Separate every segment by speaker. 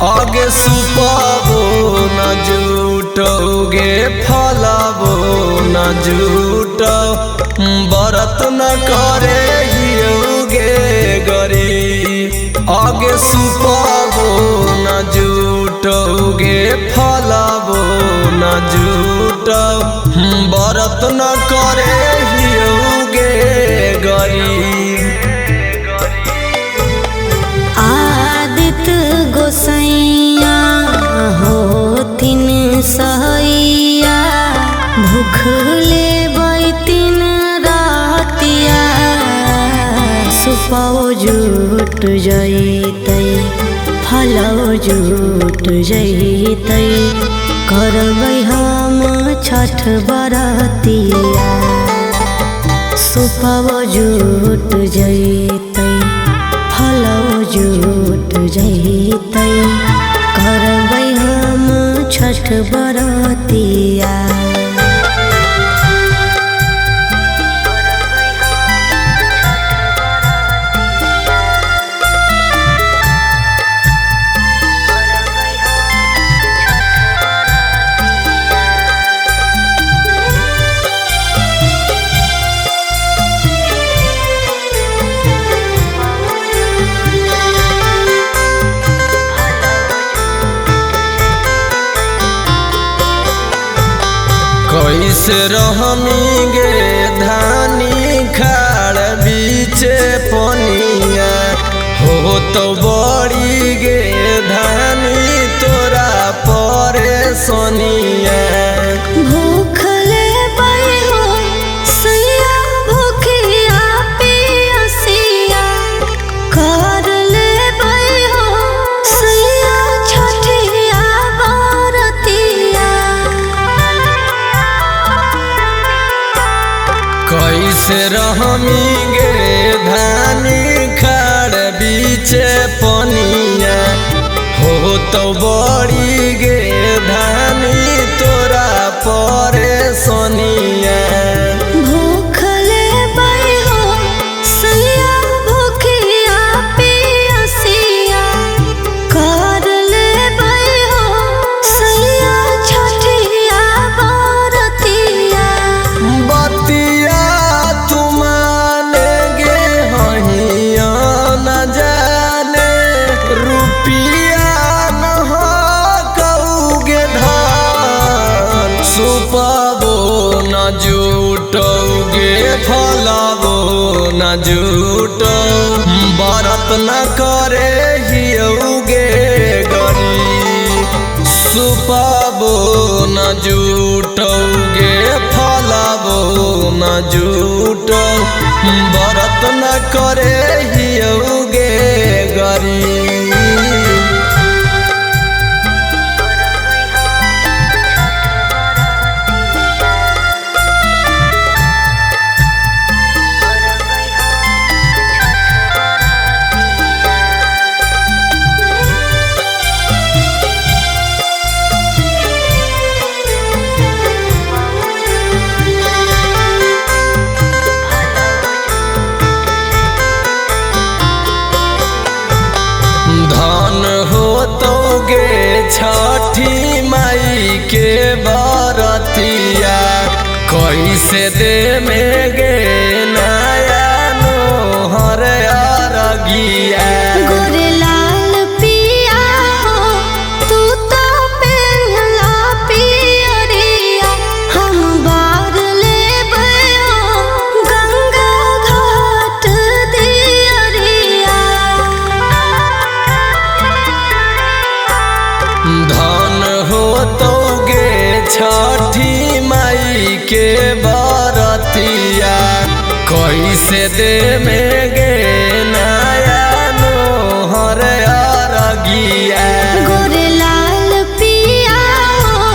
Speaker 1: आगे सुपाबो न जुटोगे फलाबो न जुटो बरत न करे हियोगे गरी आगे सुपाबो न जुटोगे फलाबो न जुटो बरत न करे हियोगे गरी
Speaker 2: गोसैया होतिन सहैया भूखले बैतिन रातिया सुपाओ जुट जैतै फलो जुट जैतै करबै हम छठ बरतिया सुपाओ जुट जैतै फलो जुट जैतै करबै हम छठ बरतिया।
Speaker 1: कैसे रहमीगे धानी खाड़ बीचे पनिया हो तो बड़ी गे धानी तोरा परे सोनिया
Speaker 2: भूखले बैहो सैया भूखिया पियसिया कर ले बैहो सैया छठिया बरतिया
Speaker 1: कैसे रहमीगे धानी खाड़ बीचे पनिया हो तो बड़ी गे धानी तोरा परे सोनिया
Speaker 2: भूखले बैहो सैया भूखिया पियसिया कर ले बैहो सैया छठिया बरतिया
Speaker 1: बतिया तुमाने गे हहिया न जाने रुपिया न हो कौगे धान सुपाबो न जुटोगे फलाबो न जुटो बरत न करे हियोगे गरी सुपाबो न जुटोगे फलाबो न जुटो बरत न करे हियोगे गरी धन हो तो गे छठी माई के बरतिया कैसे दे में गे नया नोहर अरगिया
Speaker 2: गोरे लाल पिया हो तू तो पहनला पियरिया हम बार लेबै हो गंगा घाट दियरिया
Speaker 1: धन हो तो गे छठी माई के बरतिया कैसे दे में गे नया नोहर अरगिया
Speaker 2: गोरे लाल पिया हो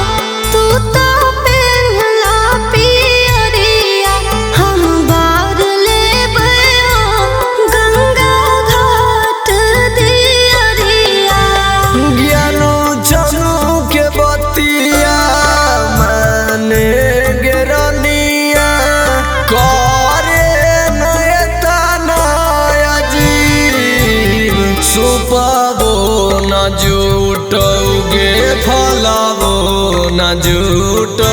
Speaker 2: तू तो पहनला पियरिया हम बार लेबै हो गंगा घाट दियरिया
Speaker 1: ज्ञानो चनु के बतिया माने गे न जुटो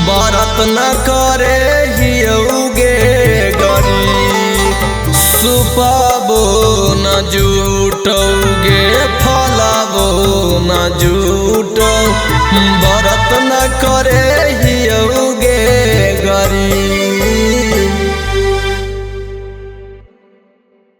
Speaker 1: बरत न करे हियौगे गरी सुपाबो न जुटौगे फलाबो न जुटो बरत न करे